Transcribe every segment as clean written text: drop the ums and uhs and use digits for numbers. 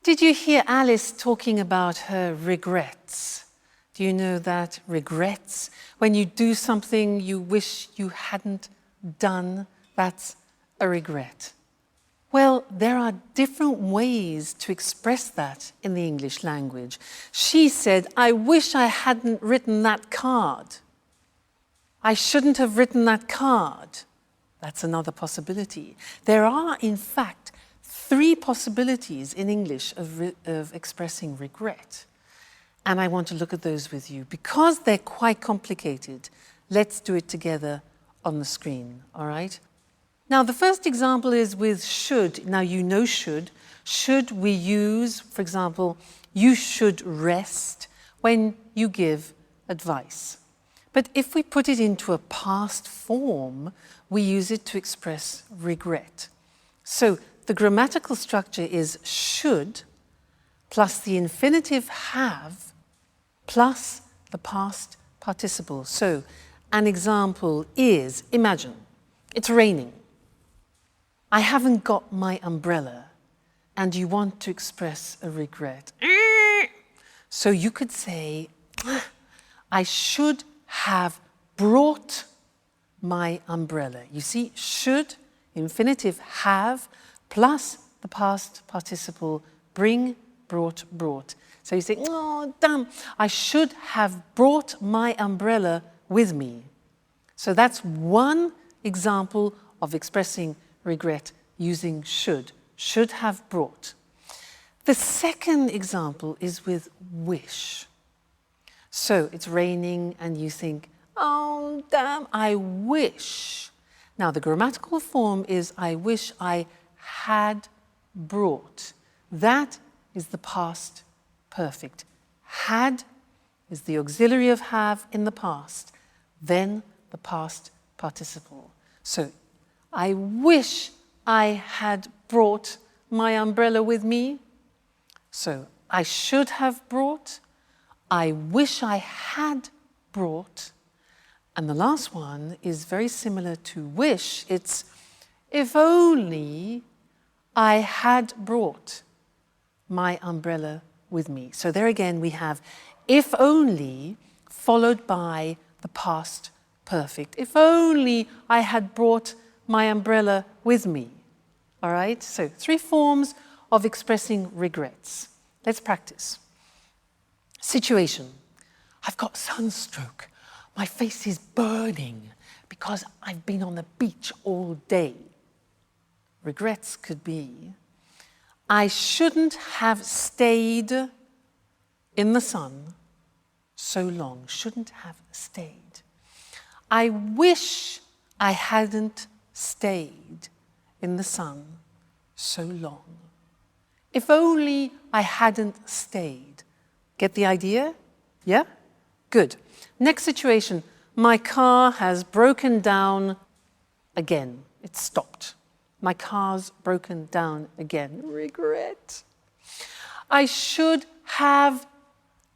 Did you hear Alice talking about her regrets? Do you know that regrets, when you do something you wish you hadn't done, that's a regret? Well, there are different ways to express that in the English language. She said, I wish I hadn't written that card. I shouldn't have written that card. That's another possibility. There are, in fact, 3 possibilities in English of expressing regret. And I want to look at those with you. Because they're quite complicated, let's do it together on the screen, all right? Now, the first example is with should. Now, you know should. Should we use, for example, you should rest when you give advice. But if we put it into a past form, we use it to express regret. So the grammatical structure is should plus the infinitive have plus the past participle. So an example is, imagine, it's raining. I haven't got my umbrella, and you want to express a regret. So you could say, I should have brought my umbrella. You see, should, infinitive have, plus the past participle, bring, brought, brought. So you say, oh, damn, I should have brought my umbrella with me. So that's one example of expressing regret using should have brought. The second example is with wish. So it's raining and you think, oh, damn, I wish. Now, the grammatical form is I wish I had brought. That is the past perfect. Had is the auxiliary of have in the past, then the past participle. So, I wish I had brought my umbrella with me. So, I should have brought. I wish I had brought. And the last one is very similar to wish. It's if only I had brought my umbrella with me. So there again we have if only followed by the past perfect. If only I had brought my umbrella with me. All right? So 3 forms of expressing regrets. Let's practice. Situation. I've got sunstroke. My face is burning because I've been on the beach all day. Regrets could be, I shouldn't have stayed in the sun so long. Shouldn't have stayed. I wish I hadn't stayed in the sun so long. If only I hadn't stayed. Get the idea? Yeah? Good. Next situation. My car has broken down again. It stopped. My car's broken down again. Regret. I should have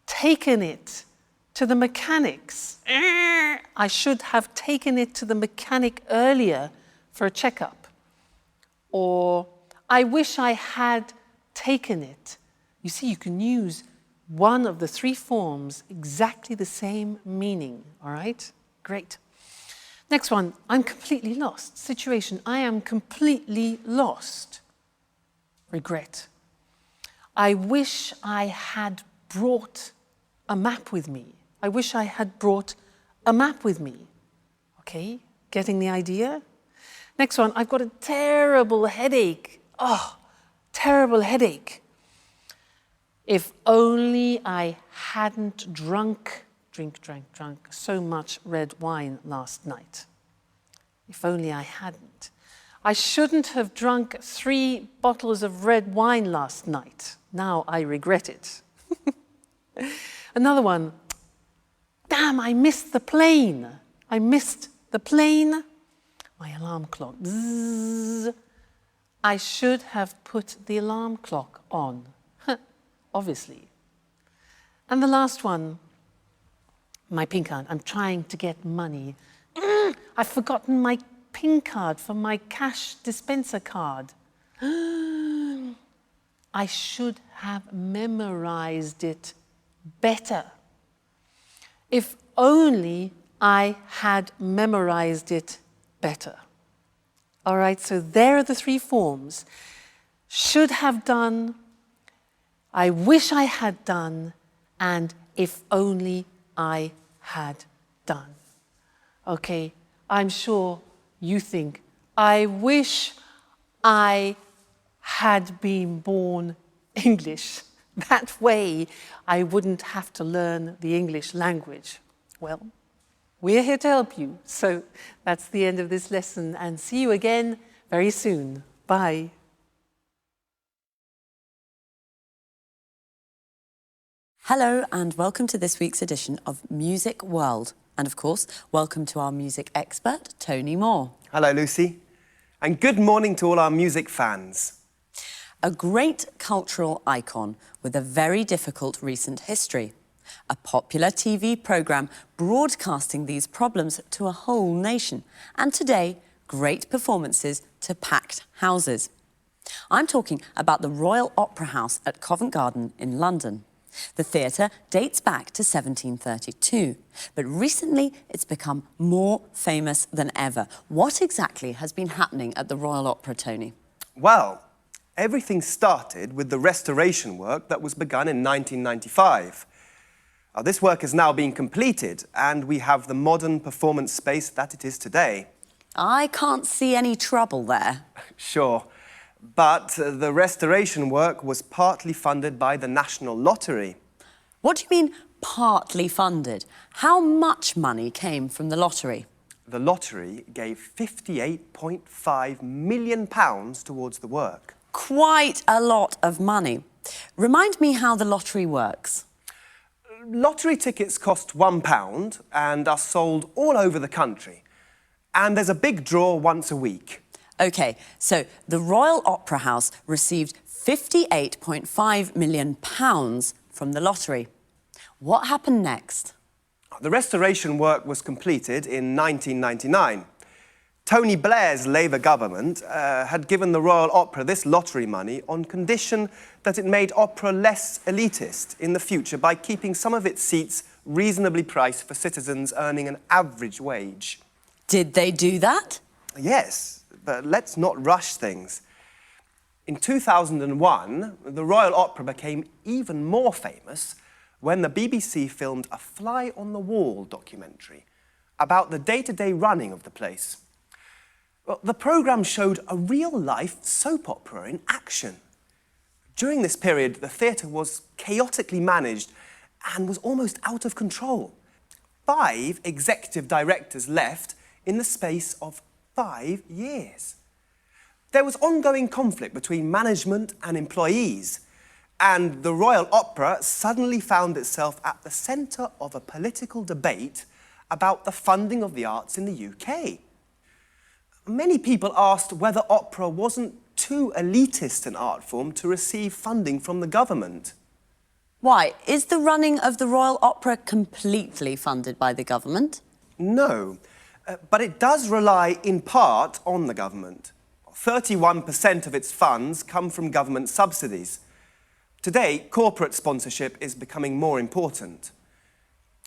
taken it to the mechanics. I should have taken it to the mechanic earlier for a checkup. Or I wish I had taken it. You see, you can use one of the 3 forms, exactly the same meaning, all right? Great. Next one, I'm completely lost. Situation, I am completely lost. Regret. I wish I had brought a map with me. I wish I had brought a map with me. Okay, getting the idea? Next one, I've got a terrible headache. Oh, terrible headache. If only I hadn't drunk so much red wine last night. If only I hadn't. I shouldn't have drunk 3 bottles of red wine last night. Now I regret it. Another one. Damn, I missed the plane. I missed the plane. My alarm clock. Bzzz. I should have put the alarm clock on. Obviously. And the last one, my PIN card. I'm trying to get money. I've forgotten my PIN card for my cash dispenser card. I should have memorized it better. If only I had memorized it better. All right, so there are the three forms. Should have done, I wish I had done, and if only I had done. Okay, I'm sure you think, I wish I had been born English. That way I wouldn't have to learn the English language. Well, we're here to help you. So that's the end of this lesson, and see you again very soon. Bye. Hello and welcome to this week's edition of Music World. And of course, welcome to our music expert, Tony Moore. Hello, Lucy. And good morning to all our music fans. A great cultural icon with a very difficult recent history. A popular TV programme broadcasting these problems to a whole nation. And today, great performances to packed houses. I'm talking about the Royal Opera House at Covent Garden in London. The theatre dates back to 1732, but recently it's become more famous than ever. What exactly has been happening at the Royal Opera, Tony? Well, everything started with the restoration work that was begun in 1995. This work is now being completed, and we have the modern performance space that it is today. I can't see any trouble there. Sure. But the restoration work was partly funded by the National Lottery. What do you mean, partly funded? How much money came from the lottery? The lottery gave £58.5 million towards the work. Quite a lot of money. Remind me how the lottery works. Lottery tickets cost £1 and are sold all over the country. And there's a big draw once a week. OK, so the Royal Opera House received £58.5 million from the lottery. What happened next? The restoration work was completed in 1999. Tony Blair's Labour government had given the Royal Opera this lottery money on condition that it made opera less elitist in the future by keeping some of its seats reasonably priced for citizens earning an average wage. Did they do that? Yes, but let's not rush things. In 2001, the Royal Opera became even more famous when the BBC filmed a fly-on-the-wall documentary about the day-to-day running of the place. Well, the programme showed a real-life soap opera in action. During this period, the theatre was chaotically managed and was almost out of control. 5 executive directors left in the space of 5 years. There was ongoing conflict between management and employees, and the Royal Opera suddenly found itself at the centre of a political debate about the funding of the arts in the UK. Many people asked whether opera wasn't too elitist an art form to receive funding from the government. Why? Is the running of the Royal Opera completely funded by the government? No. But it does rely in part on the government. 31% of its funds come from government subsidies. Today, corporate sponsorship is becoming more important.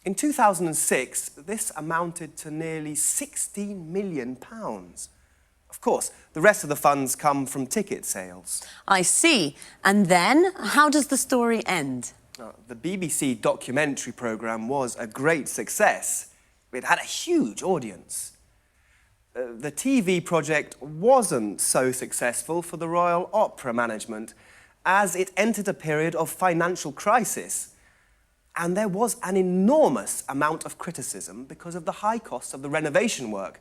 In 2006, this amounted to nearly £16 million. Of course, the rest of the funds come from ticket sales. I see. And then, how does the story end? The BBC documentary programme was a great success. It had a huge audience. The TV project wasn't so successful for the Royal Opera management, as it entered a period of financial crisis. And there was an enormous amount of criticism because of the high cost of the renovation work,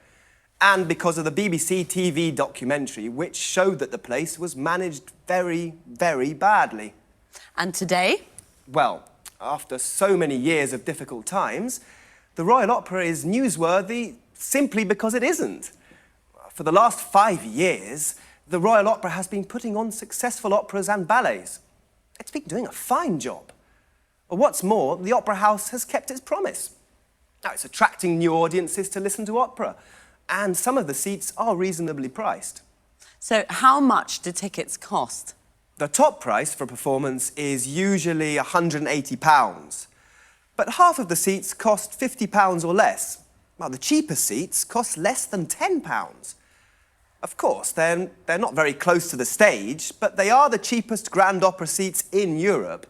and because of the BBC TV documentary, which showed that the place was managed very, very badly. And today? Well, after so many years of difficult times, the Royal Opera is newsworthy simply because it isn't. For the last 5 years, the Royal Opera has been putting on successful operas and ballets. It's been doing a fine job. What's more, the Opera House has kept its promise. Now, it's attracting new audiences to listen to opera, and some of the seats are reasonably priced. So how much do tickets cost? The top price for a performance is usually £180, but half of the seats cost £50 or less, while the cheapest seats cost less than £10. Of course, they're not very close to the stage, but they are the cheapest grand opera seats in Europe.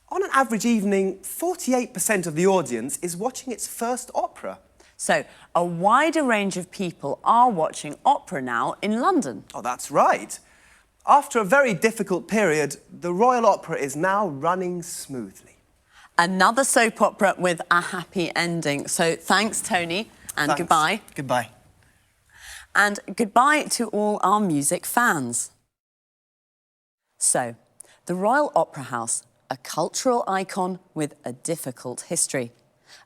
On an average evening, 48% of the audience is watching its first opera. So, a wider range of people are watching opera now in London. Oh, that's right. After a very difficult period, the Royal Opera is now running smoothly. Another soap opera with a happy ending. So, thanks, Tony, and Thanks. goodbye. Goodbye. And goodbye to all our music fans. So, the Royal Opera House, a cultural icon with a difficult history.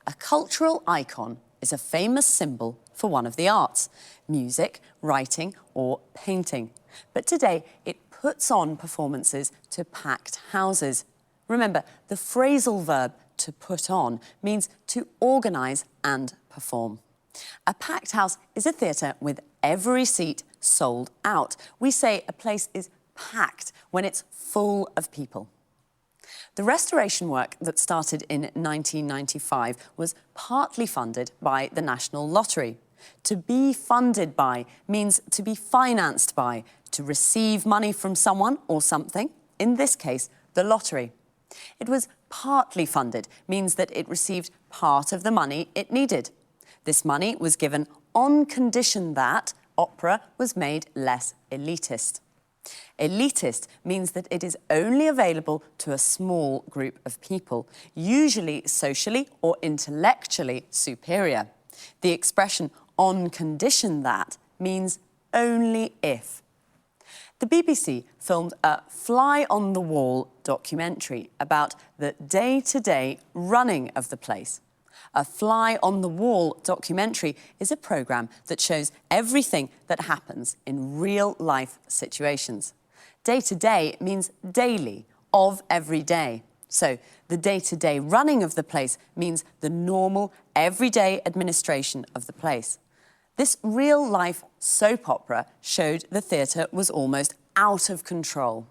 A cultural icon is a famous symbol for one of the arts, music, writing or painting. But today it puts on performances to packed houses. Remember, the phrasal verb to put on means to organise and perform. A packed house is a theatre with every seat sold out. We say a place is packed when it's full of people. The restoration work that started in 1995 was partly funded by the National Lottery. To be funded by means to be financed by, to receive money from someone or something, in this case, the lottery. It was partly funded, means that it received part of the money it needed. This money was given on condition that opera was made less elitist. Elitist means that it is only available to a small group of people, usually socially or intellectually superior. The expression on condition that means only if. The BBC filmed a fly-on-the-wall documentary about the day-to-day running of the place. A fly-on-the-wall documentary is a programme that shows everything that happens in real-life situations. Day-to-day means daily, of every day. So the day-to-day running of the place means the normal, everyday administration of the place. This real-life soap opera showed the theatre was almost out of control.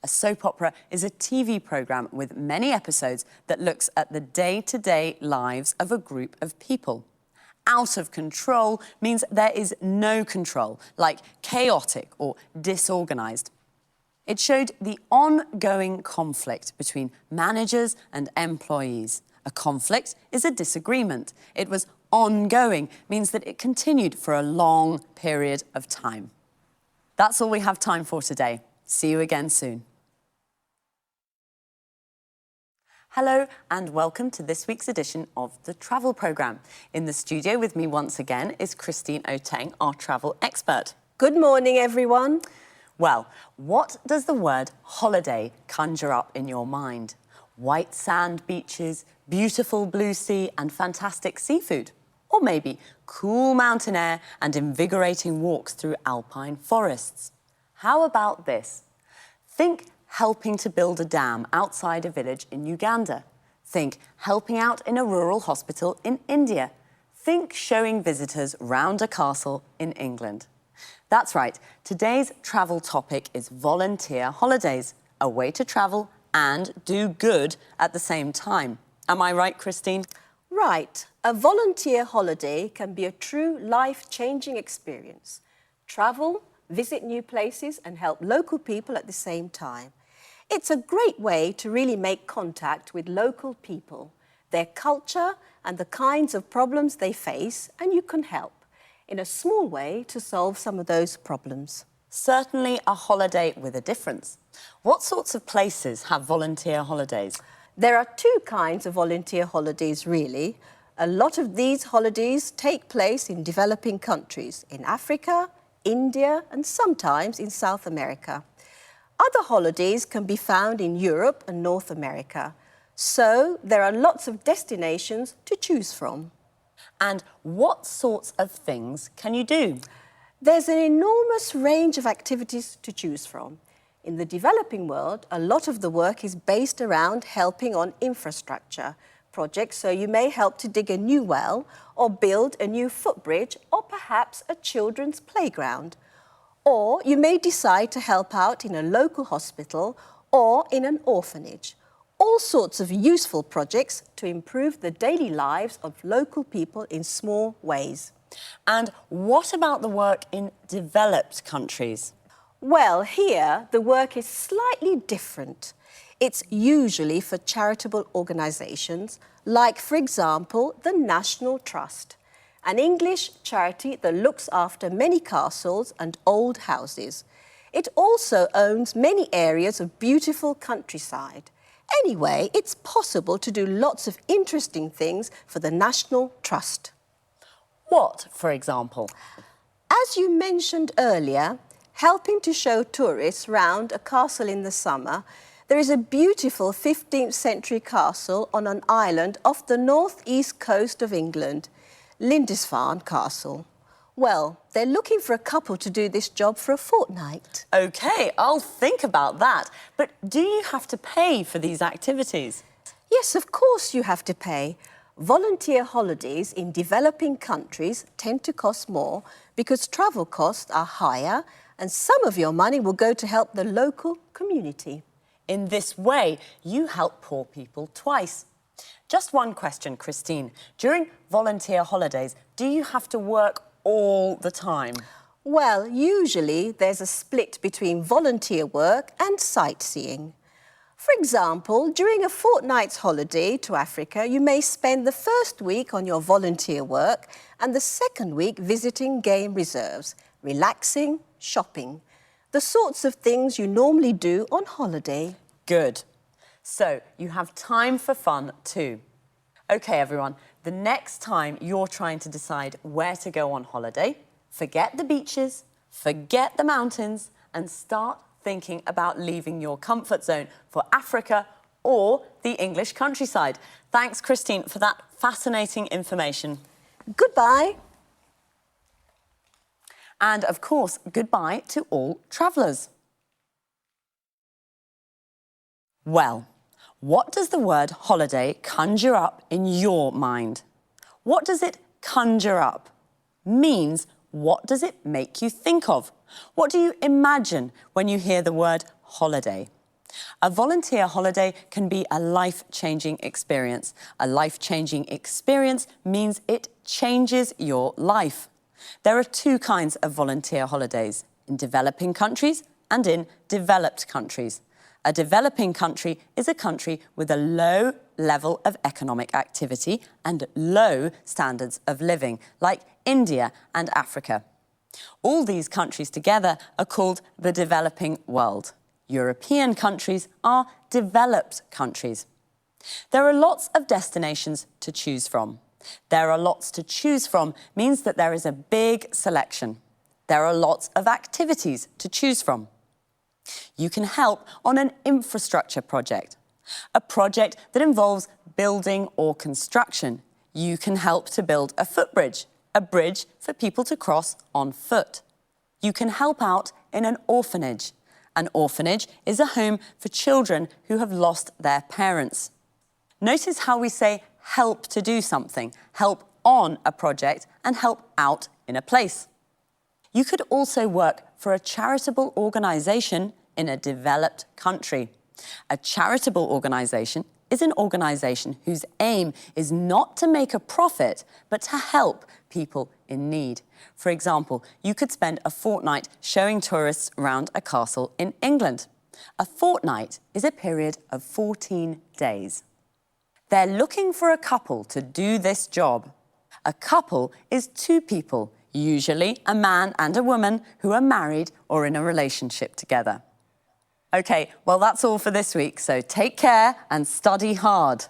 A soap opera is a TV programme with many episodes that looks at the day-to-day lives of a group of people. Out of control means there is no control, like chaotic or disorganised. It showed the ongoing conflict between managers and employees. A conflict is a disagreement. It was ongoing, means that it continued for a long period of time. That's all we have time for today. See you again soon. Hello and welcome to this week's edition of the Travel Programme. In the studio with me once again is Christine Oteng, our travel expert. Good morning, everyone. Well, what does the word holiday conjure up in your mind? White sand beaches, beautiful blue sea and fantastic seafood? Or maybe cool mountain air and invigorating walks through alpine forests? How about this? Think helping to build a dam outside a village in Uganda. Think helping out in a rural hospital in India. Think showing visitors round a castle in England. That's right, today's travel topic is volunteer holidays, a way to travel and do good at the same time. Am I right, Christine? Right. A volunteer holiday can be a true life-changing experience. Travel, visit new places and help local people at the same time. It's a great way to really make contact with local people, their culture and the kinds of problems they face, and you can help in a small way to solve some of those problems. Certainly a holiday with a difference. What sorts of places have volunteer holidays? There are two kinds of volunteer holidays, really. A lot of these holidays take place in developing countries, in Africa, India, and sometimes in South America. Other holidays can be found in Europe and North America. So there are lots of destinations to choose from. And what sorts of things can you do? There's an enormous range of activities to choose from. In the developing world, a lot of the work is based around helping on infrastructure projects, so you may help to dig a new well or build a new footbridge or perhaps a children's playground. Or you may decide to help out in a local hospital or in an orphanage. All sorts of useful projects to improve the daily lives of local people in small ways. And what about the work in developed countries? Well, here the work is slightly different. It's usually for charitable organisations, like, for example, the National Trust, an English charity that looks after many castles and old houses. It also owns many areas of beautiful countryside. Anyway, it's possible to do lots of interesting things for the National Trust. What, for example? As you mentioned earlier, helping to show tourists round a castle in the summer, there is a beautiful 15th century castle on an island off the northeast coast of England, Lindisfarne Castle. Well, they're looking for a couple to do this job for a fortnight. OK, I'll think about that. But do you have to pay for these activities? Yes, of course you have to pay. Volunteer holidays in developing countries tend to cost more because travel costs are higher and some of your money will go to help the local community. In this way, you help poor people twice. Just one question, Christine. During volunteer holidays, do you have to work all the time? Well, usually there's a split between volunteer work and sightseeing. For example, during a fortnight's holiday to Africa, you may spend the first week on your volunteer work and the second week visiting game reserves, relaxing, shopping. The sorts of things you normally do on holiday. Good. So you have time for fun too. OK, everyone, the next time you're trying to decide where to go on holiday, forget the beaches, forget the mountains, and start thinking about leaving your comfort zone for Africa or the English countryside. Thanks, Christine, for that fascinating information. Goodbye. And, of course, goodbye to all travellers. Well, what does the word holiday conjure up in your mind? What does it conjure up? Means, what does it make you think of? What do you imagine when you hear the word holiday? A volunteer holiday can be a life-changing experience. A life-changing experience means it changes your life. There are two kinds of volunteer holidays, in developing countries and in developed countries. A developing country is a country with a low level of economic activity and low standards of living, like India and Africa. All these countries together are called the developing world. European countries are developed countries. There are lots of destinations to choose from. There are lots to choose from means that there is a big selection. There are lots of activities to choose from. You can help on an infrastructure project, a project that involves building or construction. You can help to build a footbridge, a bridge for people to cross on foot. You can help out in an orphanage. An orphanage is a home for children who have lost their parents. Notice how we say help to do something, help on a project, and help out in a place. You could also work for a charitable organisation in a developed country. A charitable organisation is an organisation whose aim is not to make a profit, but to help people in need. For example, you could spend a fortnight showing tourists around a castle in England. A fortnight is a period of 14 days. They're looking for a couple to do this job. A couple is two people, usually a man and a woman who are married or in a relationship together. OK, well, that's all for this week, so take care and study hard.